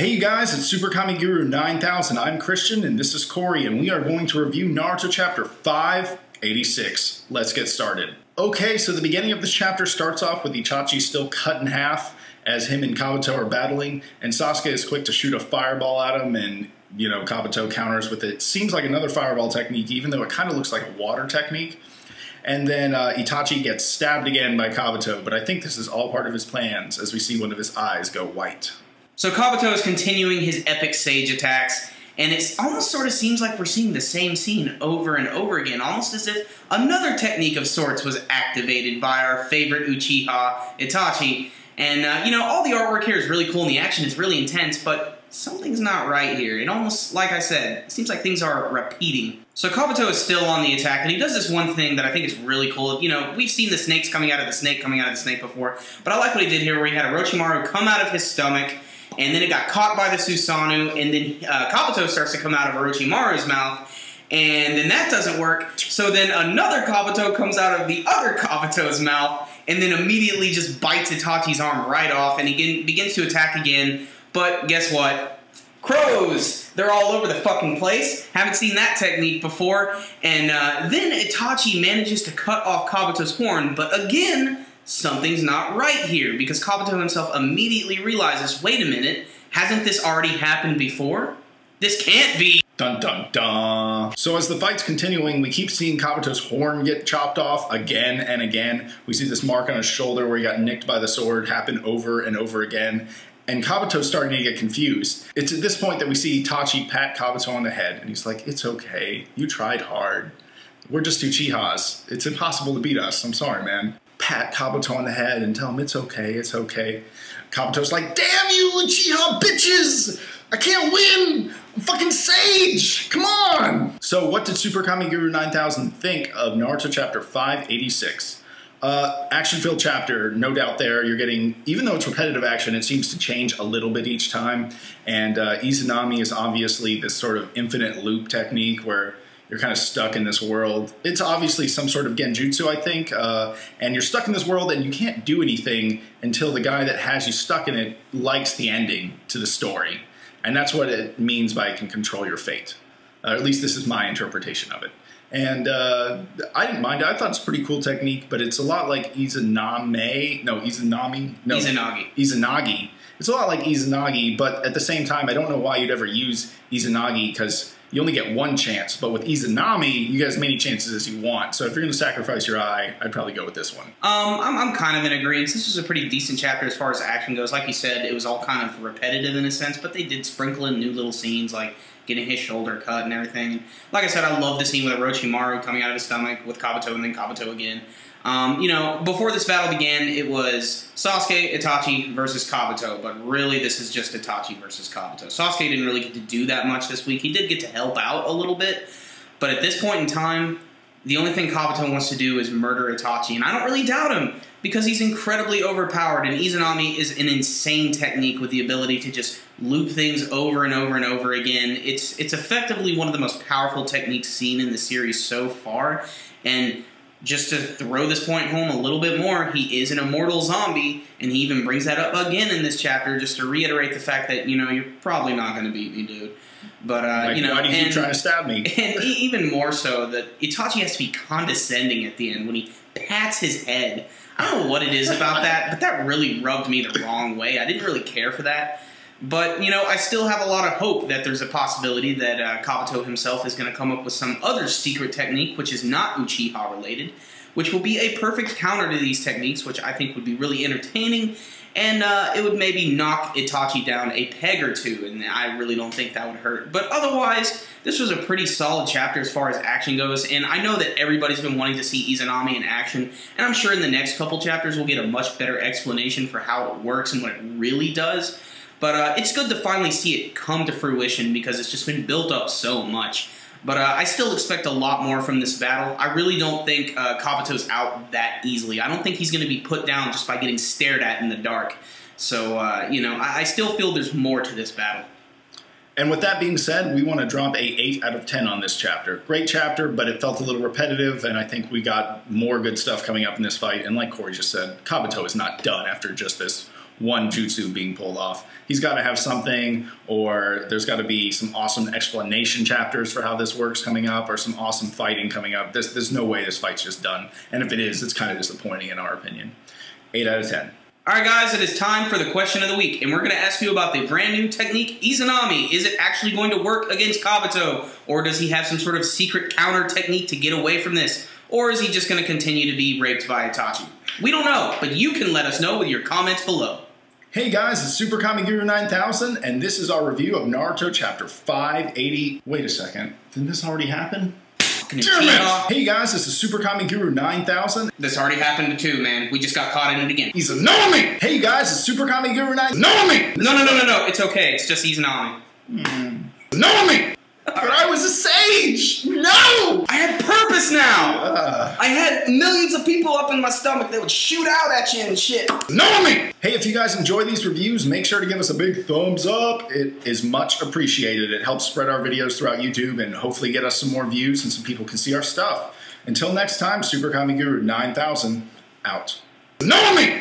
Hey you guys, it's SuperKamiGuru9000. I'm Christian and this is Corey, and we are going to review Naruto chapter 586. Let's get started. Okay, so the beginning of this chapter starts off with Itachi still cut in half as him and Kabuto are battling, and Sasuke is quick to shoot a fireball at him, and Kabuto counters with it. Seems like another fireball technique, even though it kind of looks like a water technique. And then Itachi gets stabbed again by Kabuto, but I think this is all part of his plans as we see one of his eyes go white. So Kabuto is continuing his epic sage attacks, and it almost sort of seems like we're seeing the same scene over and over again, almost as if another technique of sorts was activated by our favorite Uchiha, Itachi. And, all the artwork here is really cool and the action is really intense, but something's not right here. It almost, like I said, it seems like things are repeating. So Kabuto is still on the attack, and he does this one thing that I think is really cool. We've seen the snakes coming out of the snake before, but I like what he did here, where he had Orochimaru come out of his stomach, and then it got caught by the Susanoo, and then Kabuto starts to come out of Orochimaru's mouth, and then that doesn't work. So then another Kabuto comes out of the other Kabuto's mouth, and then immediately just bites Itachi's arm right off, and he begins to attack again. But guess what? Crows! They're all over the fucking place. Haven't seen that technique before. And then Itachi manages to cut off Kabuto's horn, but again, something's not right here, because Kabuto himself immediately realizes, wait a minute, hasn't this already happened before? This can't be! Dun dun dun! So as the fight's continuing, we keep seeing Kabuto's horn get chopped off again and again. We see this mark on his shoulder where he got nicked by the sword happen over and over again. And Kabuto's starting to get confused. It's at this point that we see Itachi pat Kabuto on the head, and he's like, it's okay, you tried hard. We're just Uchihas. It's impossible to beat us, I'm sorry, man. Pat Kabuto on the head and tell him it's okay, it's okay. Kabuto's like, damn you Uchiha bitches! I can't win! I'm fucking Sage! Come on! So what did SuperKamiGuru9000 think of Naruto chapter 586? Action-filled chapter, no doubt there. You're getting, even though it's repetitive action, it seems to change a little bit each time. And Izanami is obviously this sort of infinite loop technique where you're kind of stuck in this world. It's obviously some sort of genjutsu, I think, and you're stuck in this world and you can't do anything until the guy that has you stuck in it likes the ending to the story. And that's what it means by it can control your fate. At least this is my interpretation of it. And I didn't mind it. I thought it's a pretty cool technique, but it's a lot like Izanami. It's a lot like Izanagi, but at the same time, I don't know why you'd ever use Izanagi, because you only get one chance. But with Izanami, you get as many chances as you want. So if you're going to sacrifice your eye, I'd probably go with this one. I'm kind of in agreement. This was a pretty decent chapter as far as action goes. Like you said, it was all kind of repetitive in a sense, but they did sprinkle in new little scenes like getting his shoulder cut and everything. Like I said, I love the scene with Orochimaru coming out of his stomach with Kabuto and then Kabuto again. Before this battle began, it was Sasuke, Itachi versus Kabuto, but really this is just Itachi versus Kabuto. Sasuke didn't really get to do that much this week. He did get to help out a little bit, but at this point in time, the only thing Kabuto wants to do is murder Itachi, and I don't really doubt him, because he's incredibly overpowered, and Izanami is an insane technique with the ability to just loop things over and over and over again. It's effectively one of the most powerful techniques seen in the series so far, and just to throw this point home a little bit more, he is an immortal zombie, and he even brings that up again in this chapter just to reiterate the fact that, you're probably not going to beat me, dude. But, why do you keep trying to stab me? And even more so, that Itachi has to be condescending at the end when he pats his head. I don't know what it is about that, but that really rubbed me the wrong way. I didn't really care for that. But, I still have a lot of hope that there's a possibility that Kabuto himself is going to come up with some other secret technique, which is not Uchiha related, which will be a perfect counter to these techniques, which I think would be really entertaining, and it would maybe knock Itachi down a peg or two, and I really don't think that would hurt. But otherwise, this was a pretty solid chapter as far as action goes, and I know that everybody's been wanting to see Izanami in action, and I'm sure in the next couple chapters we'll get a much better explanation for how it works and what it really does. But it's good to finally see it come to fruition, because it's just been built up so much. But I still expect a lot more from this battle. I really don't think Kabuto's out that easily. I don't think he's going to be put down just by getting stared at in the dark. So, I still feel there's more to this battle. And with that being said, we want to drop a 8 out of 10 on this chapter. Great chapter, but it felt a little repetitive, and I think we got more good stuff coming up in this fight. And like Corey just said, Kabuto is not done after just this one jutsu being pulled off. He's got to have something, or there's got to be some awesome explanation chapters for how this works coming up, or some awesome fighting coming up. There's no way this fight's just done. And if it is, it's kind of disappointing in our opinion. 8 out of 10. Alright guys, it is time for the question of the week, and we're going to ask you about the brand new technique, Izanami. Is it actually going to work against Kabuto, or does he have some sort of secret counter technique to get away from this? Or is he just going to continue to be raped by Itachi? We don't know, but you can let us know with your comments below. Hey guys, it's SuperKamiGuru9000, and this is our review of Naruto Chapter 580. Wait a second, didn't this already happen? Damn it! Hey guys, this is SuperKamiGuru9000. This already happened too, man. We just got caught in it again. Izanami! Hey guys, it's SuperKamiGuru9000. Izanami! No, it's okay. It's just Izanami. Izanami! But I was a sage! No! I had purpose now! I had millions of people up in my stomach that would shoot out at you and shit. Izanami! Hey, if you guys enjoy these reviews, make sure to give us a big thumbs up. It is much appreciated. It helps spread our videos throughout YouTube and hopefully get us some more views and some people can see our stuff. Until next time, SuperKamiGuru9000 out. Izanami!